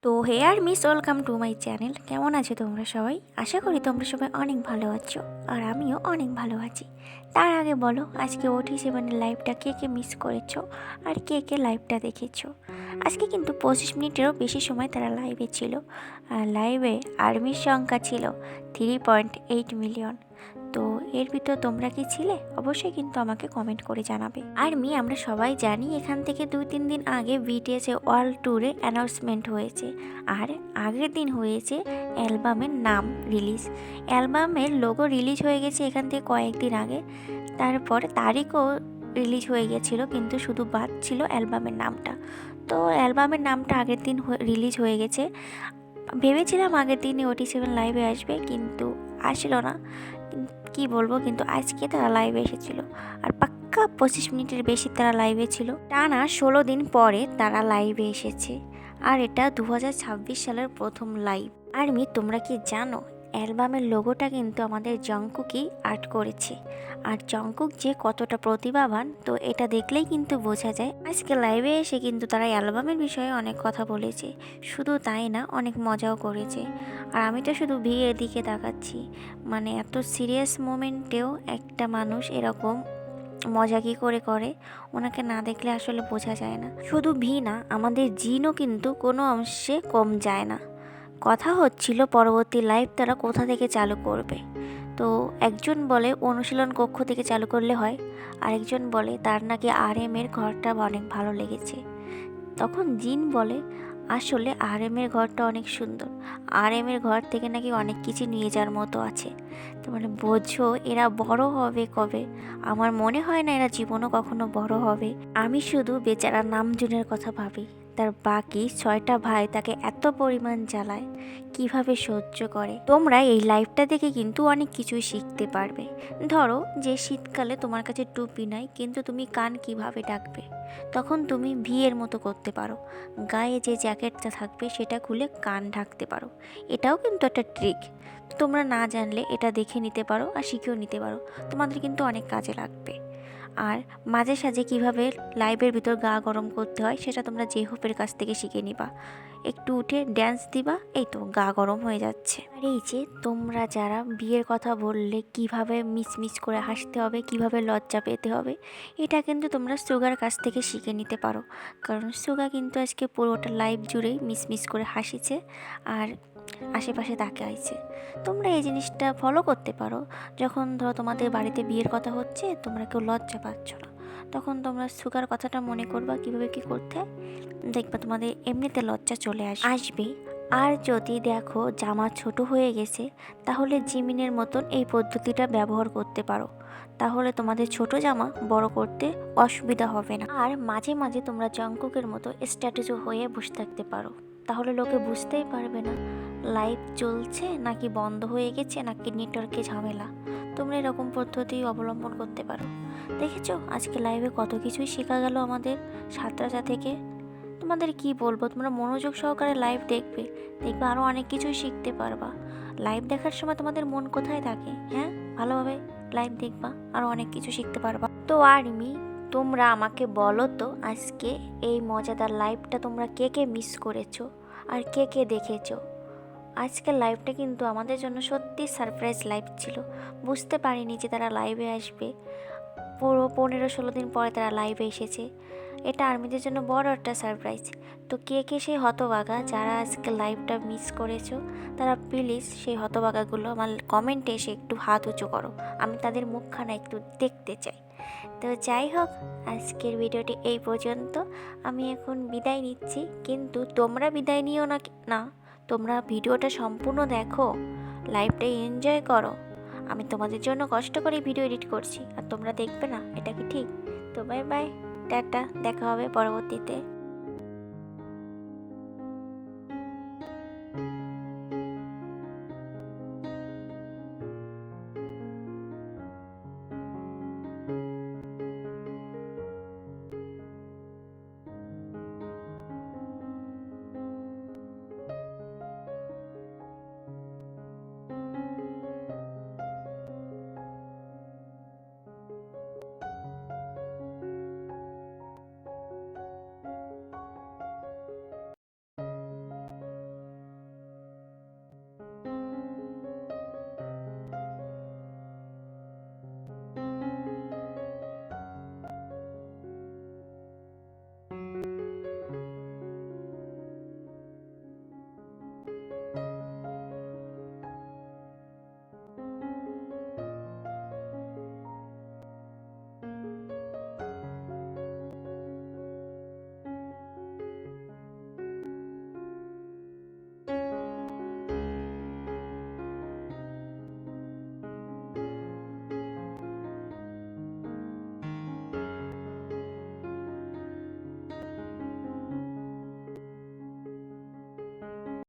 তো হে আর মিস, ওয়েলকাম টু মাই চ্যানেল। কেমন আছো তোমরা সবাই? আশা করি তোমরা সবাই অনেক ভালো আছো, আর আমিও অনেক ভালো আছি। তার আগে বলো, আজকে OT7 লাইভটা কে কে মিস করেছো আর কে কে লাইভটা দেখেছো? আজকে কিন্তু 25 মিনিটেরও বেশি সময় তারা লাইভে ছিল, আর লাইভে আর্মির সংখ্যা ছিল 3.8 মিলিয়ন। তো এর ভিতর তোমরা কি ছিলে? অবশ্যই কিন্তু আমাকে কমেন্ট করে জানাবে। আর্মি আমরা সবাই জানি এখান থেকে 2-3 দিন আগে BTS ওয়ার্ল্ড ট্যুরে অ্যানাউন্সমেন্ট হয়েছে, আর আগের দিন হয়েছে অ্যালবামের নাম রিলিজ। অ্যালবামের লোগো রিলিজ হয়ে গেছে এখান থেকে কয়েকদিন আগে, তারপর তারিখও রিলিজ হয়ে গেছিলো, কিন্তু শুধু বাদ ছিল অ্যালবামের নামটা। তো অ্যালবামের নামটা আগের দিন রিলিজ হয়ে গেছে। ভেবেছিলাম আগের দিনে OT7 লাইভে আসবে, কিন্তু আসলো না। কি বলবো, কিন্তু আজকে তারা লাইভে এসেছিল, আর পাক্কা 25 মিনিটের বেশি তারা লাইভে ছিল। টানা 16 দিন পরে তারা লাইভে এসেছে, আর এটা 2026 সালের প্রথম লাইভ। আর্মি তোমরা কি জানো, অ্যালবামের লোগোটা কিন্তু আমাদের জংকুকই আর্ট করেছে। আর জংকুক যে কতটা প্রতিভাবান, তো এটা দেখলেই কিন্তু বোঝা যায়। আজকে লাইভে এসে কিন্তু তারা অ্যালবামের বিষয়ে অনেক কথা বলেছে, শুধু তাই না, অনেক মজাও করেছে। আর আমি তো শুধু ভিয়ের দিকে তাকাচ্ছি, মানে এত সিরিয়াস মোমেন্টেও একটা মানুষ এরকম মজা কী করে ওনাকে না দেখলে আসলে বোঝা যায় না। শুধু ভি না, আমাদের জিনও কিন্তু কোনো অংশে কম যায় না। কথা হচ্ছিল পরবর্তী লাইভ তারা কোথা থেকে চালু করবে। তো একজন বলে অনুশীলন কক্ষ থেকে চালু করলে হয়, আরেকজন বলে তার নাকি RM-এর ঘরটা অনেক ভালো লেগেছে। তখন জিন বলে আসলে RM-এর ঘরটা অনেক সুন্দর, RM-এর ঘর থেকে নাকি অনেক কিছু নিয়ে যাওয়ার মতো আছে। তো মানে বোঝো এরা বড় হবে কবে। আমার মনে হয় না এরা জীবনও কখনো বড় হবে। আমি শুধু বেচারা নামজুনের কথা ভাবি, তার বাকি 6টা ভাই তাকে এত পরিমাণ জ্বালায়, কিভাবে সহ্য করে। তোমরা এই লাইভটা দেখে কিন্তু অনেক কিছুই শিখতে পারবে। ধরো যে শীতকালে তোমার কাছে টুপি নাই, কিন্তু তুমি কান কিভাবে ডাকবে, তখন তুমি ভিয়ের মতো করতে পারো। গায়ে যে জ্যাকেটটা থাকবে সেটা খুলে কান ঢাকতে পারো। এটাও কিন্তু একটা ট্রিক, তোমরা না জানলে এটা দেখে নিতে পারো আর শিখেও নিতে পারো, তোমাদের কিন্তু অনেক কাজে লাগবে। আর মাঝে সাঝে কিভাবে লাইভের ভিতর গা গরম করতে হয় সেটা তোমরা জে হোপের কাছ থেকে শিখে নিবা। একটু উঠে ড্যান্স দিবা, এই তো গা গরম হয়ে যাচ্ছে। আর এই যে তোমরা যারা বিয়ের কথা বললে কিভাবে মিচমিচ করে হাসতে হবে, কিভাবে লজ্জা পেতে হবে, এটা কিন্তু তোমরা সুগার কাছ থেকে শিখে নিতে পারো। কারণ সুগা কিন্তু আজকে পুরোটা লাইভ জুড়েই মিচমিচ করে হাসিছে আর আশেপাশে তাকাইছে। তোমরা এই জিনিসটা ফলো করতে পারো। যখন ধরো তোমাদের বাড়িতে বিয়ের কথা হচ্ছে, তোমরা কেউ লজ্জা পাচ্ছ না, তখন তোমরা সুগার কথাটা মনে করবা কীভাবে কী করতে, দেখবা তোমাদের এমনিতে লজ্জা চলে আসবে। আর যদি দেখো জামা ছোট হয়ে গেছে, তাহলে জিমিনের মতন এই পদ্ধতিটা ব্যবহার করতে পারো, তাহলে তোমাদের ছোট জামা বড় করতে অসুবিধা হবে না। আর মাঝে মাঝে তোমরা জংকুকের মতো স্ট্যাটুজও হয়ে বসে থাকতে পারো, তাহলে লোকে বুঝতেই পারবে না লাইভ চলছে নাকি বন্ধ হয়ে গেছে নাকি নেটওয়ার্কে ঝামেলা। তোমরা এরকম পদ্ধতি অবলম্বন করতে পারো। দেখেছো আজকে লাইভে কত কিছুই শেখা গেল আমাদের সাতরাজা থেকে। তোমাদের কি বলবো, তোমরা মনোযোগ সহকারে লাইভ দেখবে, দেখবে আরও অনেক কিছুই শিখতে পারবা। লাইভ দেখার সময় তোমাদের মন কোথায় থাকে? হ্যাঁ, ভালোভাবে লাইভ দেখবা, আরও অনেক কিছু শিখতে পারবা। তো আর্মি তোমরা আমাকে বলো তো, আজকে এই মজাদার লাইভটা তোমরা কে কে মিস করেছো আর কে কে দেখেছো? আজকের লাইভটা কিন্তু আমাদের জন্য সত্যি সারপ্রাইজ লাইভ ছিল। বুঝতে পারিনি যে তারা লাইভে আসবে, পুরো 15-16 দিন পরে তারা লাইভে এসেছে। এটা আর্মিদের জন্য বড় একটা সারপ্রাইজ। তো কে কে সেই হতভাগা যারা আজকে লাইভটা মিস করেছো, তারা প্লিজ সেই হতভাগাগুলো আমার কমেন্টে এসে একটু হাত উঁচু করো, আমি তাদের মুখখানা একটু দেখতে চাই। তো যাই হোক, আজকের ভিডিওটি এই পর্যন্ত। আমি এখন বিদায় নিচ্ছি, কিন্তু তোমরা বিদায় নিও না না, তোমরা ভিডিওটা সম্পূর্ণ দেখো, লাইভটা এনজয় করো। আমি তোমাদের জন্য কষ্ট করে ভিডিও এডিট করছি আর তোমরা দেখবে না, এটা কি ঠিক? তো বাই বাই, টাটা, দেখা হবে পরবর্তীতে।